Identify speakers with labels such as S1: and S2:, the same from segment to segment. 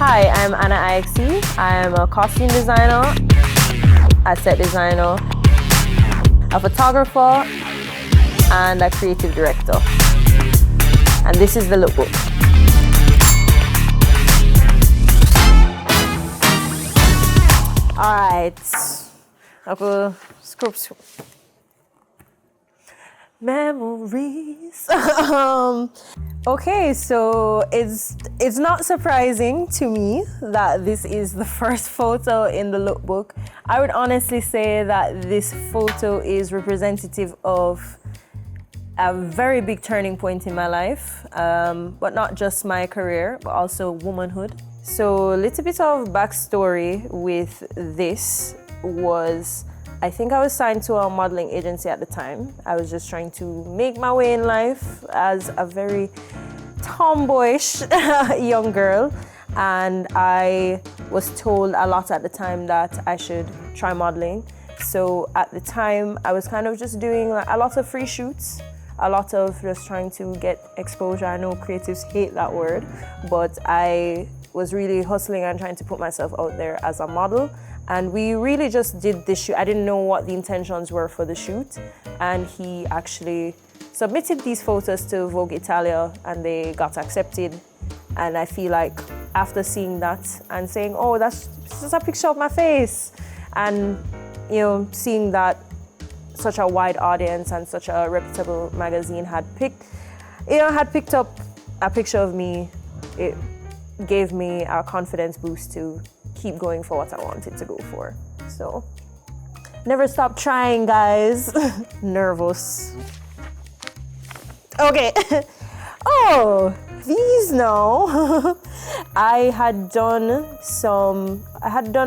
S1: Hi, I'm ANNAIXE. I'm a costume designer, a set designer, a photographer, and a creative director. And this is the lookbook. All right, I'll scripts. Memories. Okay, so it's not surprising to me that this is the first photo in the lookbook. I would honestly say that this photo is representative of a very big turning point in my life, but not just my career, but also womanhood. So a little bit of backstory with this was, I think I was signed to a modeling agency at the time. I was just trying to make my way in life as a very tomboyish young girl, and I was told a lot at the time that I should try modeling. So at the time, I was kind of just doing a lot of free shoots, a lot of just trying to get exposure. I know creatives hate that word, but I was really hustling and trying to put myself out there as a model. And we really just did this shoot. I didn't know what the intentions were for the shoot. And he actually submitted these photos to Vogue Italia and they got accepted. And I feel like after seeing that and saying, oh, that's just a picture of my face. And, you know, seeing that such a wide audience and such a reputable magazine had picked up a picture of me, it gave me a confidence boost to keep going for what I wanted to go for. So, never stop trying, guys. Nervous. Okay. Oh, these now. I had done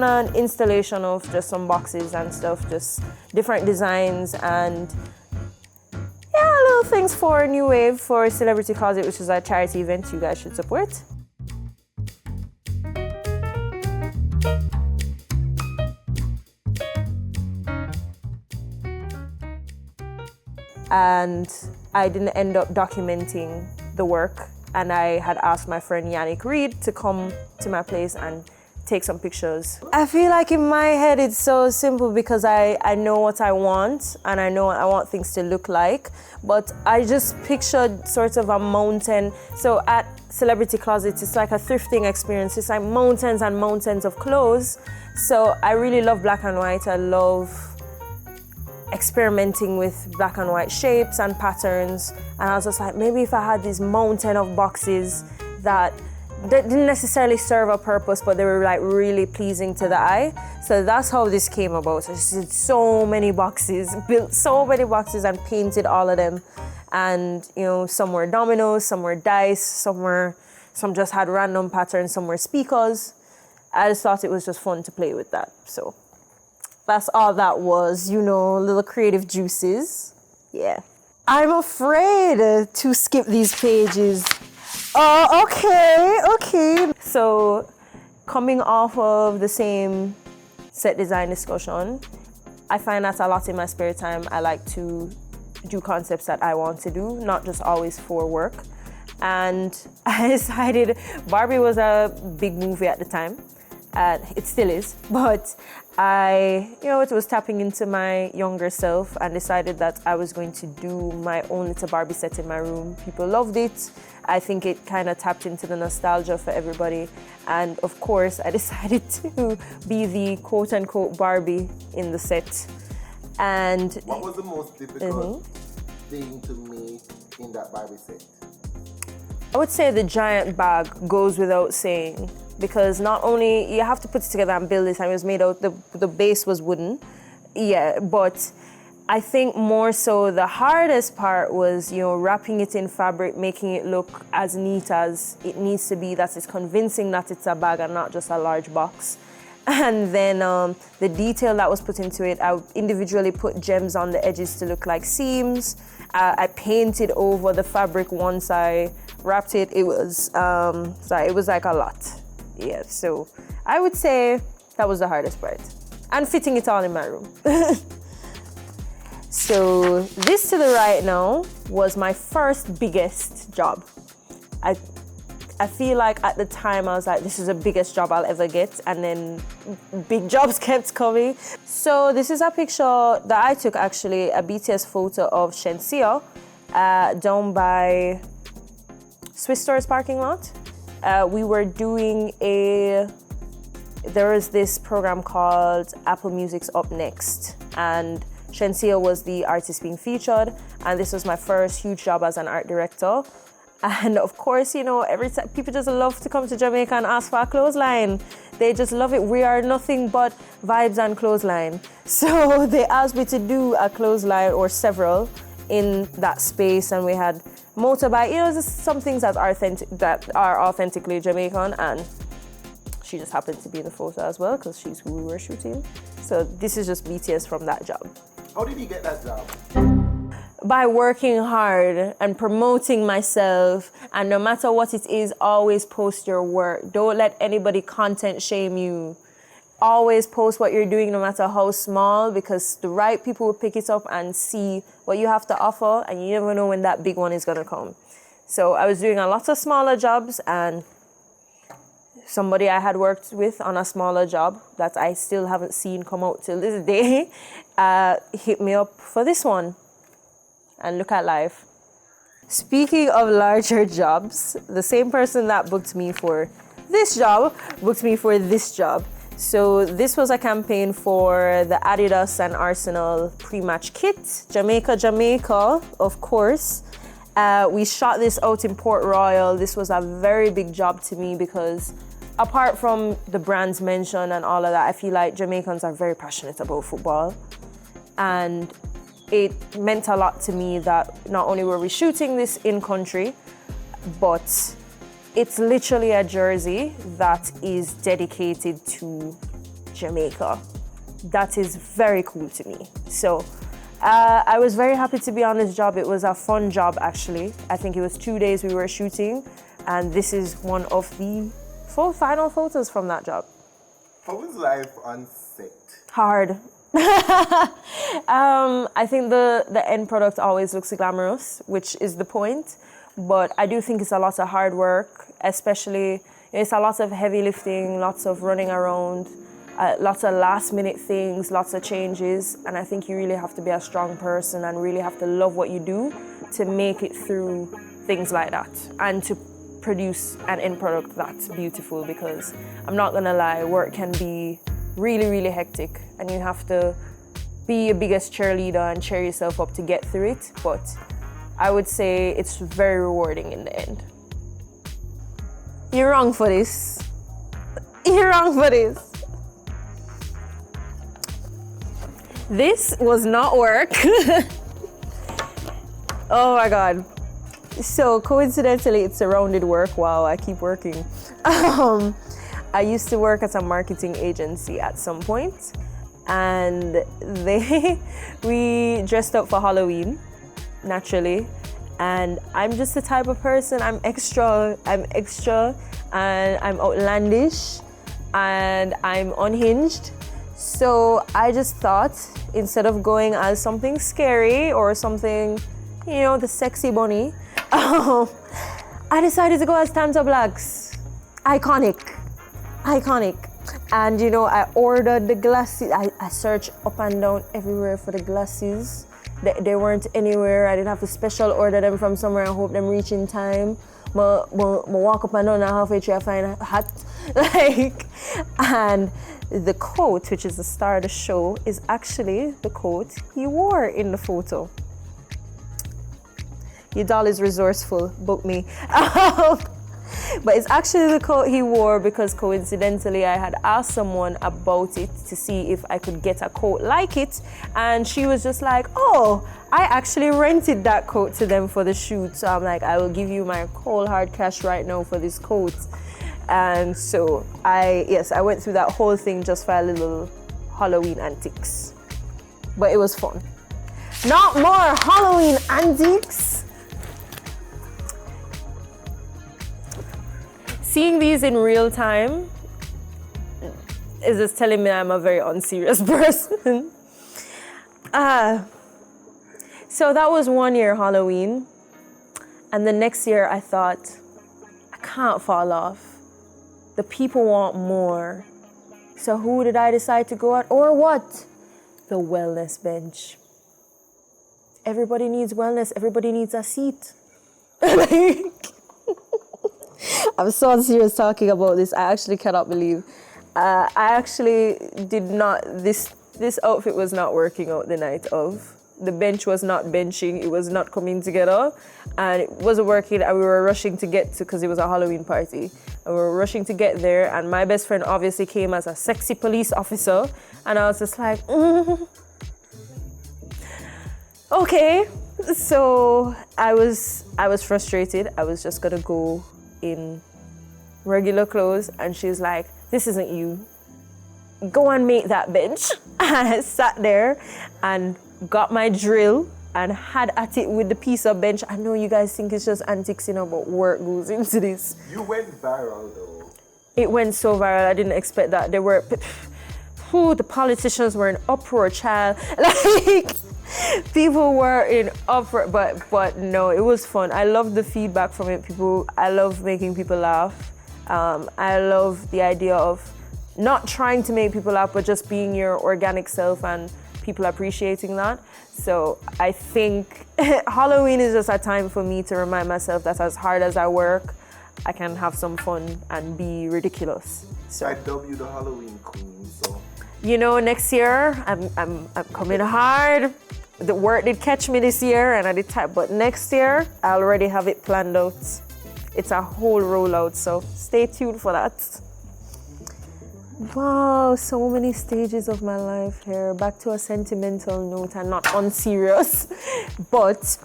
S1: an installation of just some boxes and stuff, just different designs and yeah, little things for New Wave for Celebrity Closet, which is a charity event you guys should support. And I didn't end up documenting the work, and I had asked my friend Yannick Reed to come to my place and take some pictures. I feel like in my head it's so simple because I know what I want and I know what I want things to look like, but I just pictured sort of a mountain. So at Celebrity Closet, it's like a thrifting experience. It's like mountains and mountains of clothes. So I really love black and white. I love experimenting with black and white shapes and patterns, and I was just like, maybe if I had this mountain of boxes that didn't necessarily serve a purpose, but they were like really pleasing to the eye. So that's how this came about. I just did so many boxes, built so many boxes and painted all of them. And you know, some were dominoes, some were dice, some just had random patterns, some were speakers. I just thought it was just fun to play with that. So that's all that was, you know, little creative juices. Yeah. I'm afraid to skip these pages. Oh, okay. So, coming off of the same set design discussion, I find that a lot in my spare time. I like to do concepts that I want to do, not just always for work. And I decided Barbie was a big movie at the time. It still is, but it was tapping into my younger self and decided that I was going to do my own little Barbie set in my room. People loved it. I think it kind of tapped into the nostalgia for everybody. And of course, I decided to be the quote-unquote Barbie in the set. And
S2: what was the most difficult thing to make in that Barbie set?
S1: I would say the giant bag goes without saying, because not only you have to put it together and build it, and it was made out, the base was wooden, yeah, but I think more so the hardest part was, wrapping it in fabric, making it look as neat as it needs to be, that it's convincing that it's a bag and not just a large box. And then the detail that was put into it, I individually put gems on the edges to look like seams. I painted over the fabric once I wrapped it. It was like a lot. Yeah, so I would say that was the hardest part. And fitting it all in my room. So this to the right now was my first biggest job. I feel like at the time I was like, this is the biggest job I'll ever get, and then big jobs kept coming. So this is a picture that I took, actually, a BTS photo of Shenseea down by Swiss Store's parking lot. We were doing there was this program called Apple Music's Up Next, and Shenseea was the artist being featured, and this was my first huge job as an art director. And of course, you know, every time people just love to come to Jamaica and ask for a clothesline. They just love it. We are nothing but vibes and clothesline. So they asked me to do a clothesline or several in that space, and we had motorbike, you know, just some things that are authentically Jamaican, and she just happened to be in the photo as well because she's who we were shooting. So this is just BTS from that job.
S2: How did you get that job?
S1: By working hard and promoting myself, and no matter what it is, always post your work. Don't let anybody content shame you. Always post what you're doing, no matter how small, because the right people will pick it up and see what you have to offer, and you never know when that big one is gonna come. So I was doing a lot of smaller jobs, and somebody I had worked with on a smaller job that I still haven't seen come out till this day hit me up for this one. And look at life. Speaking of larger jobs, the same person that booked me for this job booked me for this job. So this was a campaign for the Adidas and Arsenal pre-match kit, Jamaica, of course. We shot this out in Port Royal. This was a very big job to me because apart from the brands mentioned and all of that, I feel like Jamaicans are very passionate about football. And it meant a lot to me that not only were we shooting this in country, but it's literally a jersey that is dedicated to Jamaica. That is very cool to me. So I was very happy to be on this job. It was a fun job, actually. I think it was 2 days we were shooting, and this is one of the final photos from that job.
S2: How was life on set?
S1: Hard. I think the end product always looks glamorous, which is the point. But I do think it's a lot of hard work, especially it's a lot of heavy lifting, lots of running around, lots of last minute things, lots of changes. And I think you really have to be a strong person and really have to love what you do to make it through things like that and to produce an end product that's beautiful, because I'm not gonna lie, work can be really, really hectic, and you have to be your biggest cheerleader and cheer yourself up to get through it. But I would say it's very rewarding in the end. You're wrong for this. You're wrong for this. This was not work. Oh my God. So coincidentally, it's surrounded work. Wow, I keep working. I used to work at a marketing agency at some point, and we dressed up for Halloween, naturally. And I'm just the type of person, I'm extra, and I'm outlandish, and I'm unhinged. So I just thought, instead of going as something scary or something, you know, the sexy bunny, I decided to go as Tanta Blacks. Iconic. And you know, I ordered the glasses. I searched up and down everywhere for the glasses. They weren't anywhere. I didn't have to special order them from somewhere and hope them reach in time. I walk up and down and halfway through I find a hat. And the coat, which is the star of the show, is actually the coat he wore in the photo. Your doll is resourceful, book me. But it's actually the coat he wore because coincidentally I had asked someone about it to see if I could get a coat like it, and she was just like, oh, I actually rented that coat to them for the shoot. So I'm like, I will give you my cold hard cash right now for this coat. And so I went through that whole thing just for a little Halloween antics. But it was fun. Not more Halloween antics. Seeing these in real time is just telling me I'm a very unserious person. So that was 1 year Halloween. And the next year I thought, I can't fall off. The people want more. So who did I decide to go at? Or what? The wellness bench. Everybody needs wellness. Everybody needs a seat. I'm so serious talking about this. I actually cannot believe. I actually did not, this outfit was not working out the night of. The bench was not benching. It was not coming together. And it wasn't working. And we were rushing to get to, because it was a Halloween party. And we were rushing to get there. And my best friend obviously came as a sexy police officer. And I was just like, okay. So I was frustrated. I was just gonna go in regular clothes. And she's like, this isn't you. Go and make that bench. And I sat there and got my drill and had at it with the piece of bench. I know you guys think it's just antics, you know, but work goes into this.
S2: You went viral though.
S1: It went so viral. I didn't expect that. They were, the politicians were in uproar, child. Like, people were in uproar, but no, it was fun. I love the feedback from it. I love making people laugh. I love the idea of not trying to make people laugh, but just being your organic self and people appreciating that. So I think Halloween is just a time for me to remind myself that as hard as I work, I can have some fun and be ridiculous. So
S2: I dub you the Halloween queen, so.
S1: You know, next year I'm coming hard. The work did catch me this year and I did type, but next year I already have it planned out. It's a whole rollout, so stay tuned for that. Wow, so many stages of my life here. Back to a sentimental note and not unserious. But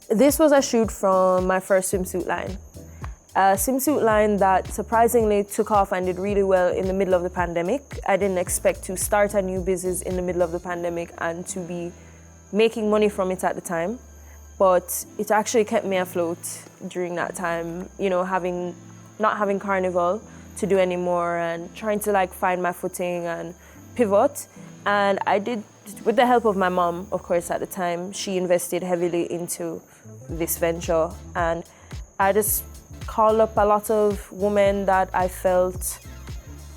S1: this was a shoot from my first swimsuit line. A swimsuit line that surprisingly took off and did really well in the middle of the pandemic. I didn't expect to start a new business in the middle of the pandemic and to be making money from it at the time. But it actually kept me afloat during that time, you know, not having Carnival to do anymore and trying to like find my footing and pivot. And I did, with the help of my mom, of course, at the time. She invested heavily into this venture. And I just called up a lot of women that I felt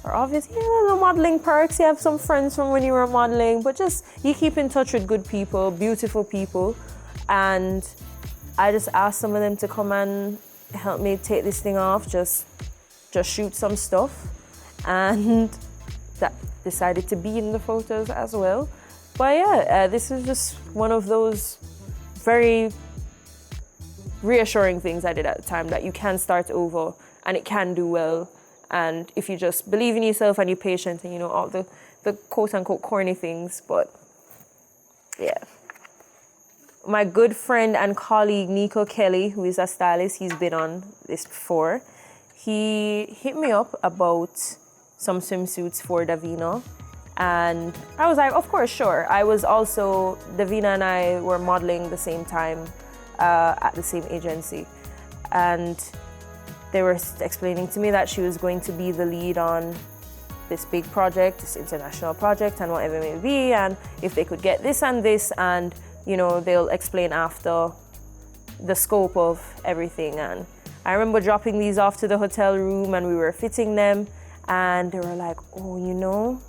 S1: are obviously, you know, the modeling perks. You have some friends from when you were modeling, but just you keep in touch with good people, beautiful people. And I just asked some of them to come and help me take this thing off, just shoot some stuff, and that decided to be in the photos as well. But yeah, this is just one of those very reassuring things I did at the time, that you can start over and it can do well. And if you just believe in yourself and you're patient and you know all the quote unquote corny things, but yeah. My good friend and colleague Nico Kelly, who is a stylist, he's been on this before. He hit me up about some swimsuits for Davina. And I was like, of course, sure. Davina and I were modeling the same time at the same agency. And they were explaining to me that she was going to be the lead on this big project, this international project, and whatever it may be. And if they could get this and this, and you know, they'll explain after the scope of everything. And I remember dropping these off to the hotel room and we were fitting them, and they were like, oh, you know,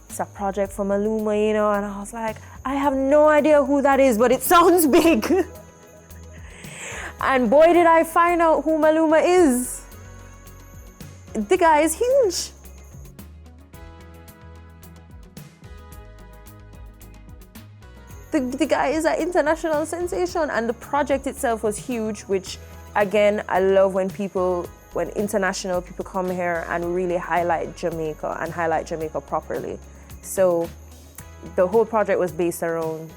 S1: it's a project from Maluma, you know, and I was like, I have no idea who that is, but it sounds big. And boy, did I find out who Maluma is. The guy is huge. The guy is an international sensation, and the project itself was huge, which again, I love when international people come here and really highlight Jamaica and highlight Jamaica properly. So the whole project was based around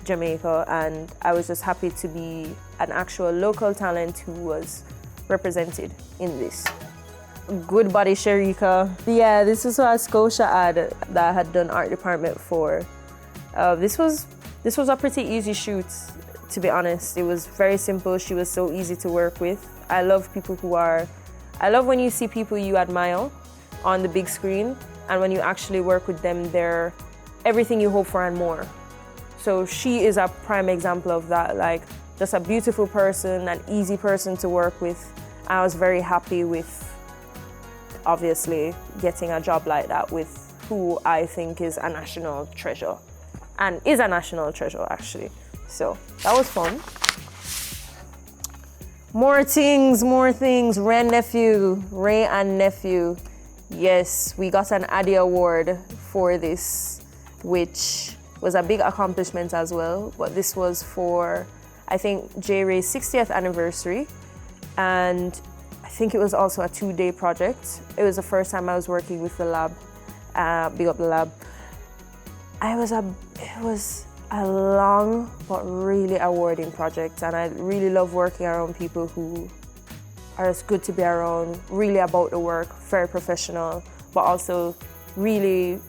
S1: Jamaica, and I was just happy to be an actual local talent who was represented in this. Good body, Sharika. Yeah, this is a Scotia ad that I had done art department for. This was a pretty easy shoot, to be honest. It was very simple. She was so easy to work with. I love when you see people you admire on the big screen, and when you actually work with them, they're everything you hope for and more. So she is a prime example of that, like just a beautiful person, an easy person to work with, I was very happy with, obviously, getting a job like that with who I think is a national treasure, and is a national treasure actually. So that was fun. More things, Ray and nephew. Yes, we got an Addy award for this, which was a big accomplishment as well. But this was for, I think, J Ray's 60th anniversary. And I think it was also a 2-day project. It was the first time I was working with the lab. Big up the lab. It was a long but really rewarding project, and I really love working around people who are just good to be around, really about the work, very professional, but also really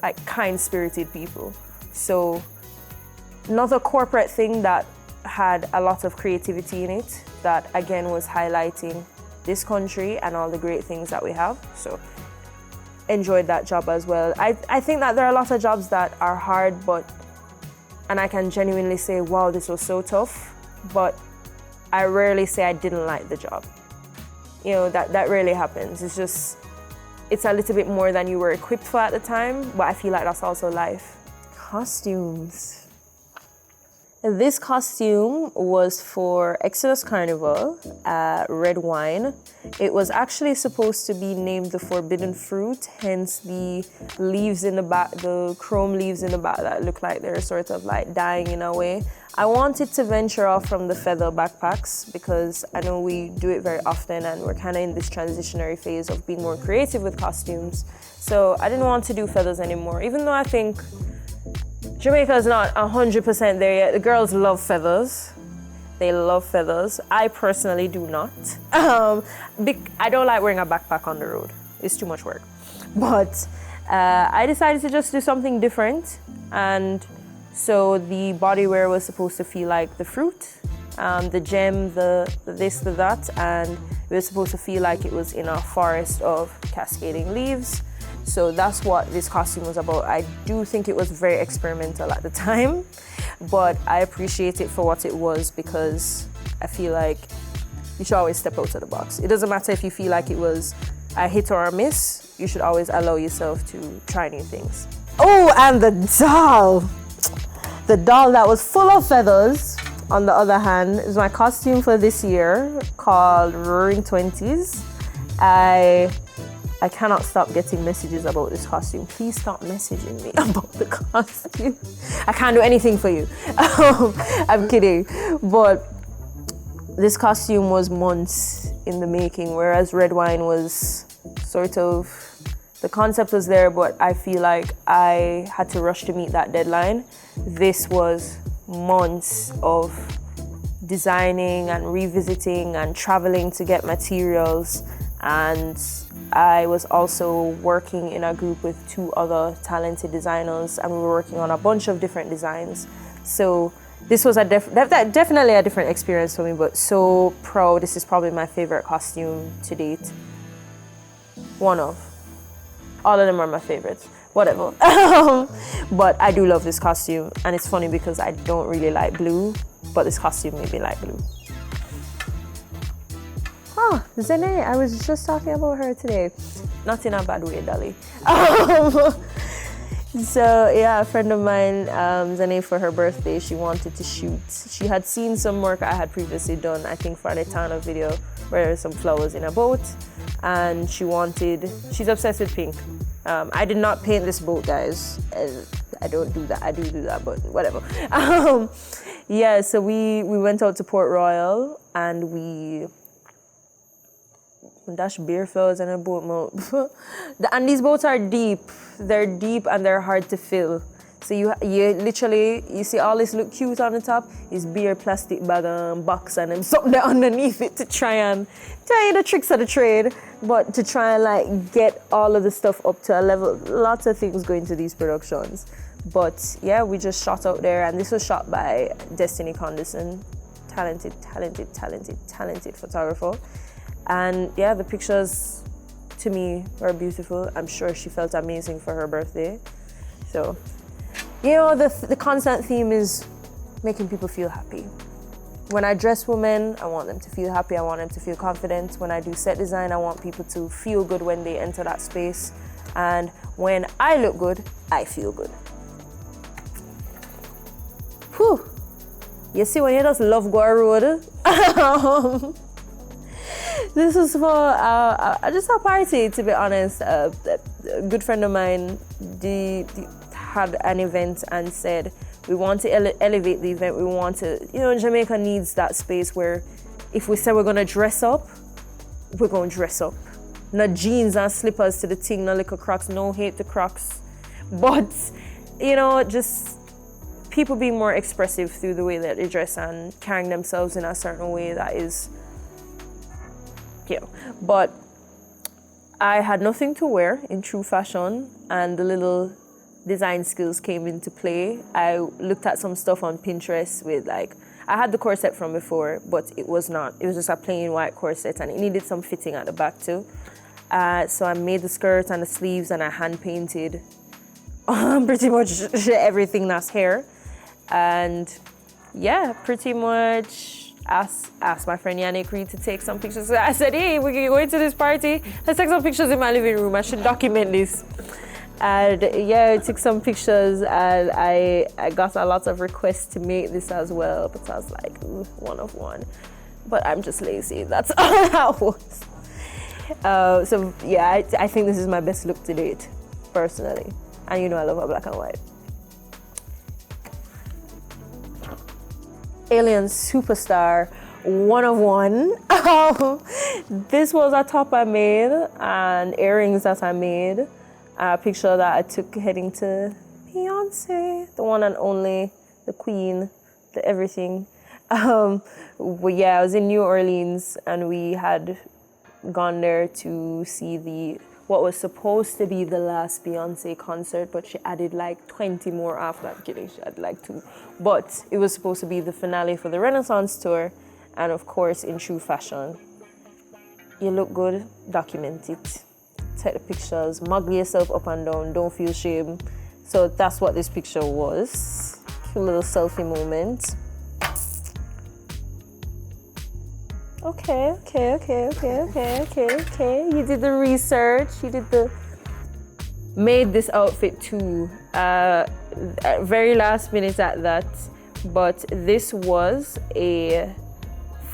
S1: like kind-spirited people. So another corporate thing that had a lot of creativity in it, that again was highlighting this country and all the great things that we have. So enjoyed that job as well. I think that there are a lot of jobs that are hard, and I can genuinely say, wow, this was so tough, but I rarely say I didn't like the job. You know, that rarely happens. It's a little bit more than you were equipped for at the time, but I feel like that's also life. Costumes. This costume was for Exodus Carnival, red wine. It was actually supposed to be named the Forbidden Fruit, hence the leaves in the back, the chrome leaves in the back that look like they're sort of like dying in a way. I wanted to venture off from the feather backpacks because I know we do it very often and we're kind of in this transitionary phase of being more creative with costumes. So I didn't want to do feathers anymore, even though I think Jamaica is not 100% there yet. The girls love feathers. They love feathers. I personally do not. I don't like wearing a backpack on the road. It's too much work. But I decided to just do something different. And so the bodywear was supposed to feel like the fruit, the gem, the this, the that. And it was supposed to feel like it was in a forest of cascading leaves. So that's what this costume was about. I do think it was very experimental at the time, but I appreciate it for what it was because I feel like you should always step out of the box. It doesn't matter if you feel like it was a hit or a miss, you should always allow yourself to try new things. Oh, and the doll! The doll that was full of feathers, on the other hand, is my costume for this year called Roaring Twenties. I cannot stop getting messages about this costume. Please stop messaging me about the costume. I can't do anything for you. I'm kidding. But this costume was months in the making, whereas red wine was sort of, the concept was there, but I feel like I had to rush to meet that deadline. This was months of designing and revisiting and traveling to get materials. And I was also working in a group with 2 other talented designers, and we were working on a bunch of different designs. So this was definitely a different experience for me, but so proud. This is probably my favorite costume to date. One of. All of them are my favorites. Whatever. But I do love this costume, and it's funny because I don't really like blue, but this costume made me like blue. Oh, Zene, I was just talking about her today. Not in a bad way, Dolly. So yeah, a friend of mine, Zene, for her birthday, she wanted to shoot. She had seen some work I had previously done, I think for an Eternal video, where there's some flowers in a boat. And she's obsessed with pink. I did not paint this boat, guys. I don't do that. I do that, but whatever. Yeah, so we went out to Port Royal and we dash beer flowers and a boat mouth. And these boats are deep. They're deep and they're hard to fill. So you literally, you see all this look cute on the top, is beer plastic bag and box and then something underneath it to try the tricks of the trade, but to try and like get all of the stuff up to a level. Lots of things go into these productions. But yeah, we just shot out there, and this was shot by Destiny Condison, talented photographer. And yeah, the pictures to me were beautiful. I'm sure she felt amazing for her birthday. So, you know, the constant theme is making people feel happy. When I dress women, I want them to feel happy, I want them to feel confident. When I do set design, I want people to feel good when they enter that space. And when I look good, I feel good. Whew. You see, when you just love go road, this was for just a party, to be honest. A good friend of mine had an event and said, we want to elevate the event. We want to, Jamaica needs that space where if we say we're going to dress up, we're going to dress up. Not jeans and slippers to the thing, no little Crocs, no hate to Crocs. But, just people being more expressive through the way that they dress and carrying themselves in a certain way that is, But I had nothing to wear in true fashion, and the little design skills came into play. I looked at some stuff on Pinterest with I had the corset from before, but it was just a plain white corset and it needed some fitting at the back too. So I made the skirt and the sleeves and I hand painted pretty much everything that's hair. And yeah, pretty much asked my friend Anna Guthrie to take some pictures. I said, hey, we're going to this party. Let's take some pictures in my living room. I should document this. And yeah, I took some pictures and I got a lot of requests to make this as well, but I was like, one of one. But I'm just lazy, that's all I was. So yeah, I think this is my best look to date, personally. And I love a black and white. Alien Superstar, one of one. This was a top I made and earrings that I made. A picture that I took heading to Beyonce, the one and only, the queen, the everything. But yeah, I was in New Orleans and we had gone there to see what was supposed to be the last Beyonce concert, but she added 20 more after that. I'm kidding, she had 2. But it was supposed to be the finale for the Renaissance tour, and of course, in true fashion. You look good, document it. Take the pictures, muggle yourself up and down, don't feel shame. So that's what this picture was. Cute little selfie moment. Okay. You did the research, made this outfit too. Very last minute at that. But this was a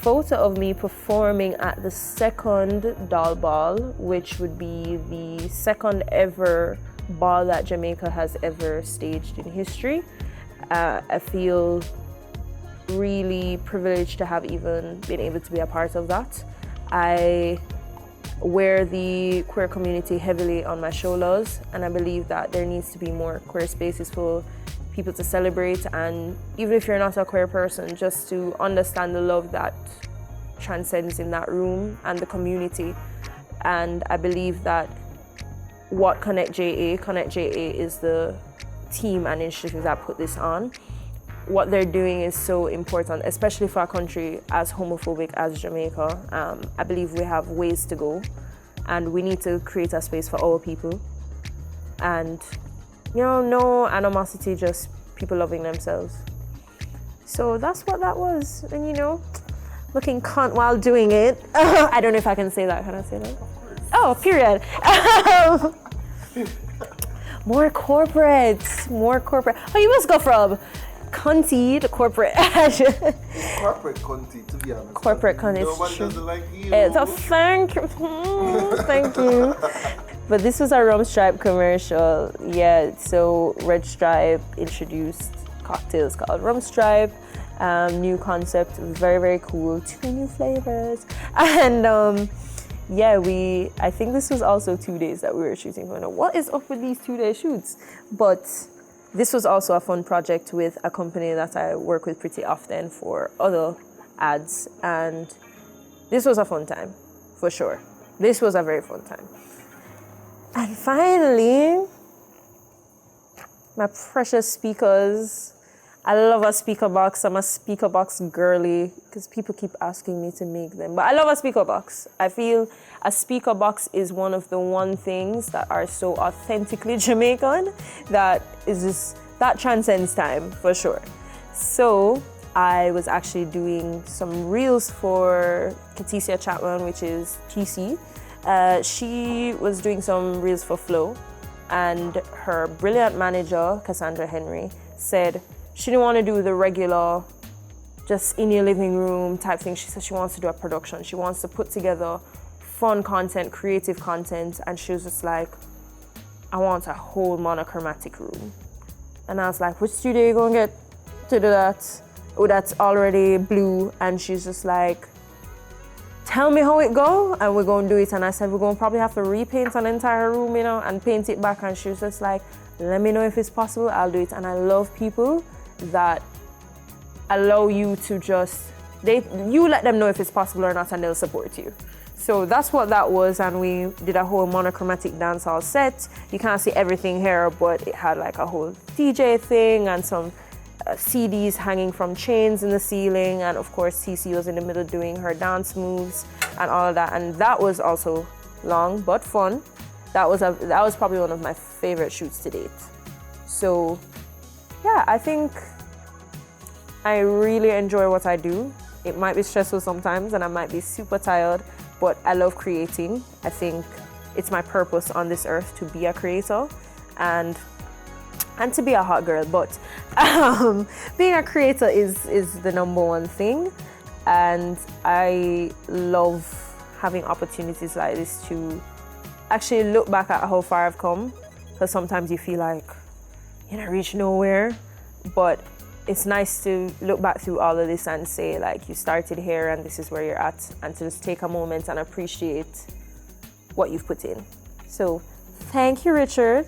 S1: photo of me performing at the second doll ball, which would be the second ever ball that Jamaica has ever staged in history. I feel really privileged to have even been able to be a part of that. I wear the queer community heavily on my shoulders, and I believe that there needs to be more queer spaces for people to celebrate, and even if you're not a queer person, just to understand the love that transcends in that room and the community. And I believe that what Connect JA is the team and initiative that put this on. What they're doing is so important, especially for a country as homophobic as Jamaica. I believe we have ways to go, and we need to create a space for all people. And no animosity, just people loving themselves. So that's what that was. And looking cunt while doing it. I don't know if I can say that. Can I say that? Oh, period. More corporate. Oh, you must go from cunty to corporate.
S2: Corporate cunty, to be honest.
S1: Corporate cunty.
S2: Nobody doesn't like you.
S1: It's a thank you. Thank you. But this was a Rum Stripe commercial. Yeah, so Red Stripe introduced cocktails called Rum Stripe. New concept, very, very cool. 2 new flavors. And I think this was also 2 days that we were shooting for. What is up with these 2-day shoots? But this was also a fun project with a company that I work with pretty often for other ads. And this was a fun time, for sure. This was a very fun time. And finally, my precious speakers. I love a speaker box. I'm a speaker box girly because people keep asking me to make them. But I love a speaker box. I feel a speaker box is one of the things that are so authentically Jamaican that transcends time, for sure. So I was actually doing some reels for Katisha Chapman, which is TC. She was doing some reels for Flow, and her brilliant manager, Cassandra Henry, said she didn't want to do the regular, just in your living room type thing. She said she wants to do a production. She wants to put together fun content, creative content, and she was just like, I want a whole monochromatic room. And I was like, which studio are you gonna get to do that? Oh, that's already blue. And she's just like, tell me how it go, and we're gonna do it. And I said, we're gonna probably have to repaint an entire room, you know, and paint it back. And she was just like, let me know if it's possible, I'll do it. And I love people that allow you to just, you let them know if it's possible or not, and they'll support you. So that's what that was, and we did a whole monochromatic dancehall set. You can't see everything here, but it had like a whole DJ thing and some CDs hanging from chains in the ceiling, and of course TC was in the middle doing her dance moves and all of that, and that was also long but fun. That was probably one of my favorite shoots to date. So yeah, I think I really enjoy what I do. It might be stressful sometimes and I might be super tired, but I love creating. I think it's my purpose on this earth to be a creator and to be a hot girl, but being a creator is the number one thing, and I love having opportunities like this to actually look back at how far I've come, because sometimes you feel like you don't reach nowhere, but it's nice to look back through all of this and say like you started here and this is where you're at, and to just take a moment and appreciate what you've put in. So thank you, Richard.